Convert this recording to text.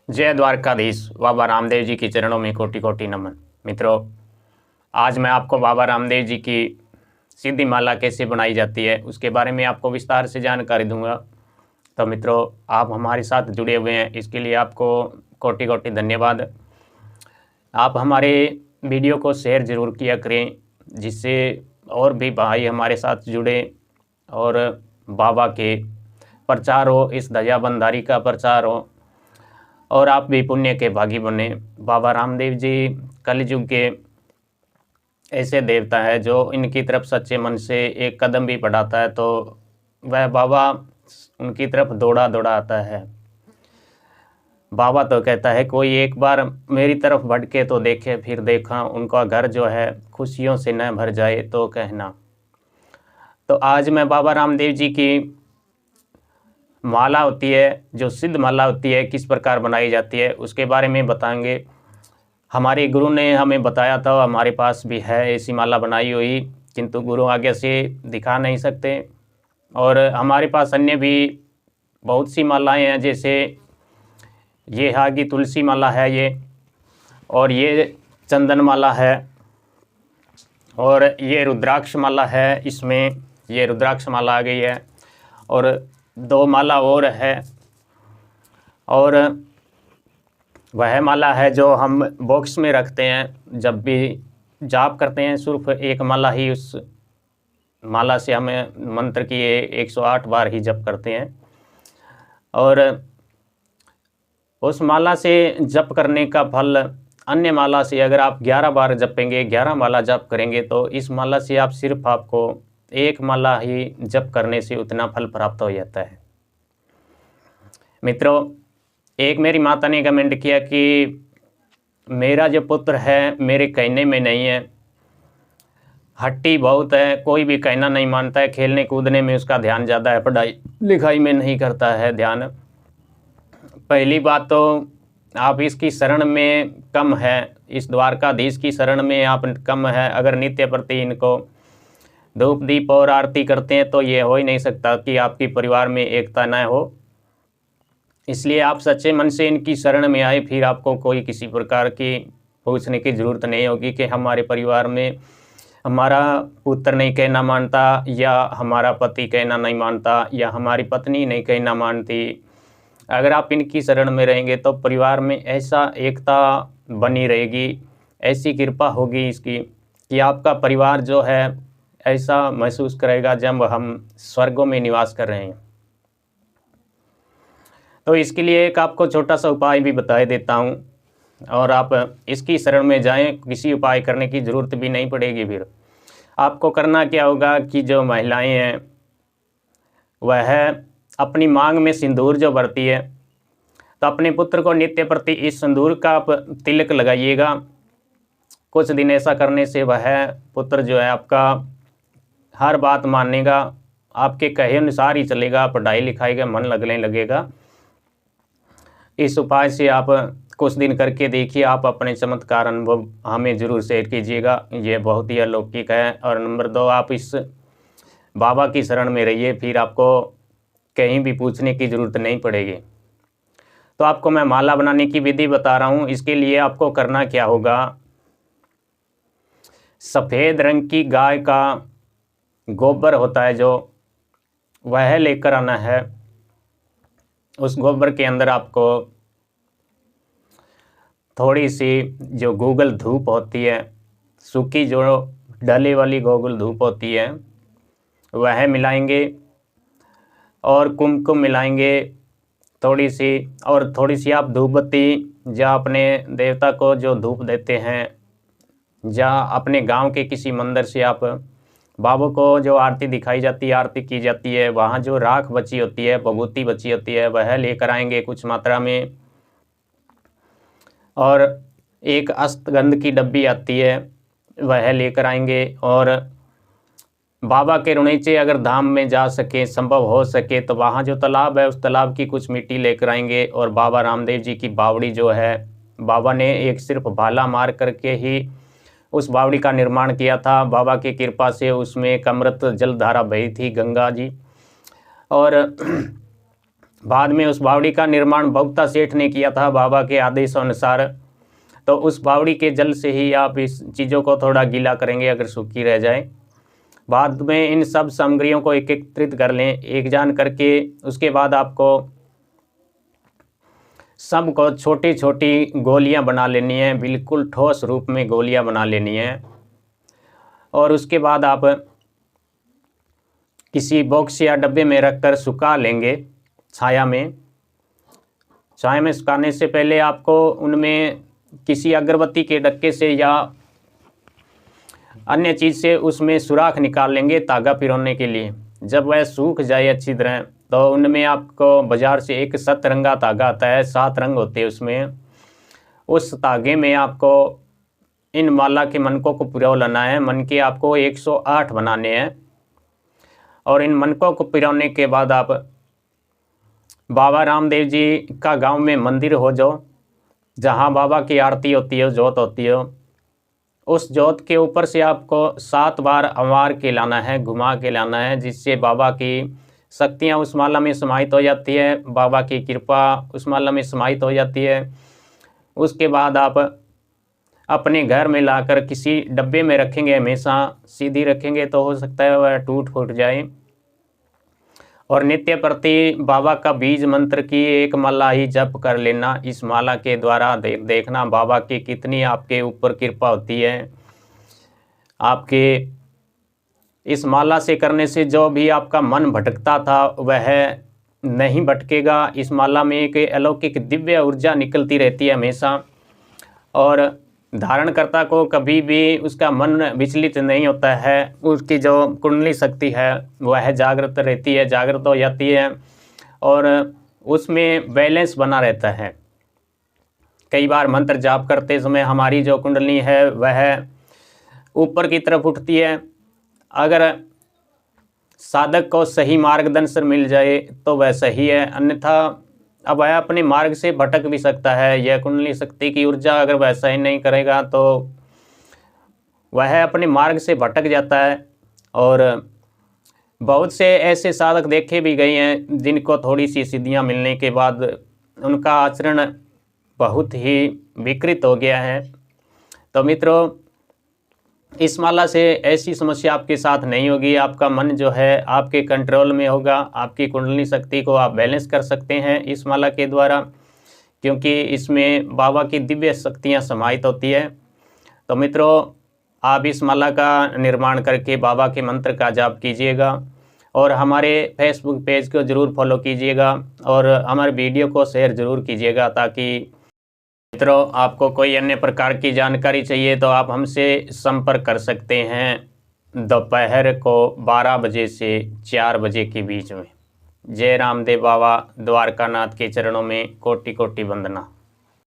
जय द्वारकाधीश। बाबा रामदेव जी के चरणों में कोटि कोटि नमन। मित्रों, आज मैं आपको बाबा रामदेव जी की सिद्धि माला कैसे बनाई जाती है उसके बारे में आपको विस्तार से जानकारी दूंगा। तो मित्रों, आप हमारे साथ जुड़े हुए हैं, इसके लिए आपको कोटि कोटि धन्यवाद। आप हमारे वीडियो को शेयर ज़रूर किया करें, जिससे और भी भाई हमारे साथ जुड़े और बाबा के प्रचार हो, इस ध्वजाबंधारी का प्रचार हो और आप भी पुण्य के भागी बने। बाबा रामदेव जी कलयुग के ऐसे देवता है जो इनकी तरफ सच्चे मन से एक कदम भी बढ़ाता है तो वह बाबा उनकी तरफ दौड़ा दौड़ा आता है। बाबा तो कहता है कोई एक बार मेरी तरफ भटके तो देखे, फिर देखा उनका घर जो है खुशियों से न भर जाए तो कहना। तो आज मैं बाबा रामदेव जी की माला होती है, जो सिद्ध माला होती है, किस प्रकार बनाई जाती है उसके बारे में बताएंगे। हमारे गुरु ने हमें बताया था, हमारे पास भी है ऐसी माला बनाई हुई, किंतु गुरु आगे से दिखा नहीं सकते। और हमारे पास अन्य भी बहुत सी मालाएं हैं, जैसे ये हागी तुलसी माला है ये, और ये चंदन माला है, और ये रुद्राक्ष माला है। इसमें ये रुद्राक्ष माला आ गई है, और दो माला और है, और वह माला है जो हम बॉक्स में रखते हैं। जब भी जाप करते हैं सिर्फ एक माला ही, उस माला से हमें मंत्र की 108 बार ही जप करते हैं। और उस माला से जप करने का फल अन्य माला से अगर आप 11 बार जपेंगे, 11 माला जप करेंगे, तो इस माला से आप सिर्फ आपको एक माला ही जप करने से उतना फल प्राप्त हो जाता है। मित्रों, एक मेरी माता ने कमेंट किया कि मेरा जो पुत्र है मेरे कहने में नहीं है, हट्टी बहुत है, कोई भी कहना नहीं मानता है, खेलने कूदने में उसका ध्यान ज़्यादा है, पढ़ाई लिखाई में नहीं करता है ध्यान। पहली बात तो आप इसकी शरण में कम है, इस द्वारकाधीश की शरण में आप कम है। अगर नित्य प्रति इनको धूप दीप और आरती करते हैं तो ये हो ही नहीं सकता कि आपकी परिवार में एकता न हो। इसलिए आप सच्चे मन से इनकी शरण में आए, फिर आपको कोई किसी प्रकार की पूछने की ज़रूरत नहीं होगी कि हमारे परिवार में हमारा पुत्र नहीं कहना मानता, या हमारा पति कहना नहीं मानता, या हमारी पत्नी नहीं कहना मानती। अगर आप इनकी शरण में रहेंगे तो परिवार में ऐसा एकता बनी रहेगी, ऐसी कृपा होगी इसकी कि आपका परिवार जो है ऐसा महसूस करेगा जब हम स्वर्गों में निवास कर रहे हैं। तो इसके लिए एक आपको छोटा सा उपाय भी बता देता हूँ, और आप इसकी शरण में जाएं, किसी उपाय करने की ज़रूरत भी नहीं पड़ेगी। फिर आपको करना क्या होगा कि जो महिलाएं हैं वह अपनी मांग में सिंदूर जो भरती है, तो अपने पुत्र को नित्य प्रति इस सिंदूर का आप तिलक लगाइएगा। कुछ दिन ऐसा करने से वह पुत्र जो है आपका हर बात मानेगा, आपके कहे अनुसार ही चलेगा, पढ़ाई लिखाई का मन लगने लगेगा। इस उपाय से आप कुछ दिन करके देखिए, आप अपने चमत्कार अनुभव हमें ज़रूर शेयर कीजिएगा, ये बहुत ही अलौकिक है। और नंबर 2, आप इस बाबा की शरण में रहिए, फिर आपको कहीं भी पूछने की ज़रूरत नहीं पड़ेगी। तो आपको मैं माला बनाने की विधि बता रहा हूँ। इसके लिए आपको करना क्या होगा, सफ़ेद रंग की गाय का गोबर होता है जो, वह लेकर आना है। उस गोबर के अंदर आपको थोड़ी सी जो गूगल धूप होती है, सूखी जो डले वाली गूगल धूप होती है, वह मिलाएंगे, और कुमकुम मिलाएंगे थोड़ी सी, और थोड़ी सी आप धूप बत्ती, या अपने देवता को जो धूप देते हैं, या अपने गांव के किसी मंदिर से आप बाबा को जो आरती दिखाई जाती है, आरती की जाती है, वहाँ जो राख बची होती है, भभूति बची होती है, वह लेकर आएंगे कुछ मात्रा में। और एक अष्टगंध की डब्बी आती है, वह लेकर आएंगे। और बाबा के रुणीचे अगर धाम में जा सके, संभव हो सके, तो वहाँ जो तालाब है उस तालाब की कुछ मिट्टी लेकर आएंगे। और बाबा रामदेव जी की बावड़ी जो है, बाबा ने एक सिर्फ भाला मार करके ही उस बावड़ी का निर्माण किया था। बाबा की कृपा से उसमें एक अमृत जलधारा बही थी, गंगा जी। और बाद में उस बावड़ी का निर्माण भगता सेठ ने किया था बाबा के आदेशानुसार। तो उस बावड़ी के जल से ही आप इस चीज़ों को थोड़ा गीला करेंगे अगर सूखी रह जाए। बाद में इन सब सामग्रियों को एकत्रित कर लें एक जान करके। उसके बाद आपको सबको छोटी छोटी गोलियां बना लेनी है, बिल्कुल ठोस रूप में गोलियां बना लेनी है। और उसके बाद आप किसी बॉक्स या डब्बे में रखकर सुखा लेंगे छाया में। छाया में सुखाने से पहले आपको उनमें किसी अगरबत्ती के डक्के से या अन्य चीज़ से उसमें सुराख निकाल लेंगे धागा पिरोने के लिए। जब वह सूख जाए अच्छी तरह तो उनमें आपको बाज़ार से एक सतरंगा धागा आता है, 7 रंग होते हैं उसमें। उस धागे में आपको इन माला के मनकों को पिरो लेना है। मन के आपको 108 बनाने हैं। और इन मनकों को पिरोने के बाद आप बाबा रामदेव जी का गांव में मंदिर हो जो जहां बाबा की आरती होती है, जोत होती है, उस जोत के ऊपर से आपको 7 बार अंवार के लाना है, घुमा के लाना है, जिससे बाबा की शक्तियां उस माला में समाहित हो जाती है, बाबा की कृपा उस माला में समाहित हो जाती है। उसके बाद आप अपने घर में लाकर किसी डब्बे में रखेंगे, हमेशा सीधी रखेंगे तो हो सकता है वह टूट फूट जाए। और नित्य प्रति बाबा का बीज मंत्र की एक माला ही जप कर लेना। इस माला के द्वारा देखना बाबा की कितनी आपके ऊपर कृपा होती है। आपके इस माला से करने से जो भी आपका मन भटकता था वह नहीं भटकेगा। इस माला में एक अलौकिक दिव्य ऊर्जा निकलती रहती है हमेशा, और धारणकर्ता को कभी भी उसका मन विचलित नहीं होता है। उसकी जो कुंडली शक्ति है वह जागृत रहती है, जागृत हो जाती है, और उसमें बैलेंस बना रहता है। कई बार मंत्र जाप करते समय हमारी जो कुंडली है वह ऊपर की तरफ उठती है। अगर साधक को सही मार्गदर्शन मिल जाए तो वह सही है, अन्यथा अब वह अपने मार्ग से भटक भी सकता है। यह कुंडली शक्ति की ऊर्जा अगर वह सही नहीं करेगा तो वह अपने मार्ग से भटक जाता है। और बहुत से ऐसे साधक देखे भी गए हैं जिनको थोड़ी सी सिद्धियां मिलने के बाद उनका आचरण बहुत ही विकृत हो गया है। तो मित्रों, इस माला से ऐसी समस्या आपके साथ नहीं होगी। आपका मन जो है आपके कंट्रोल में होगा। आपकी कुंडली शक्ति को आप बैलेंस कर सकते हैं इस माला के द्वारा, क्योंकि इसमें बाबा की दिव्य शक्तियां समाहित होती है। तो मित्रों, आप इस माला का निर्माण करके बाबा के मंत्र का जाप कीजिएगा, और हमारे फेसबुक पेज को ज़रूर फॉलो कीजिएगा, और हमारे वीडियो को शेयर ज़रूर कीजिएगा, ताकि मित्रों आपको कोई अन्य प्रकार की जानकारी चाहिए तो आप हमसे संपर्क कर सकते हैं दोपहर को 12 बजे से 4 बजे के बीच में। जय रामदेव बाबा द्वारकानाथ के चरणों में कोटि कोटि वंदना।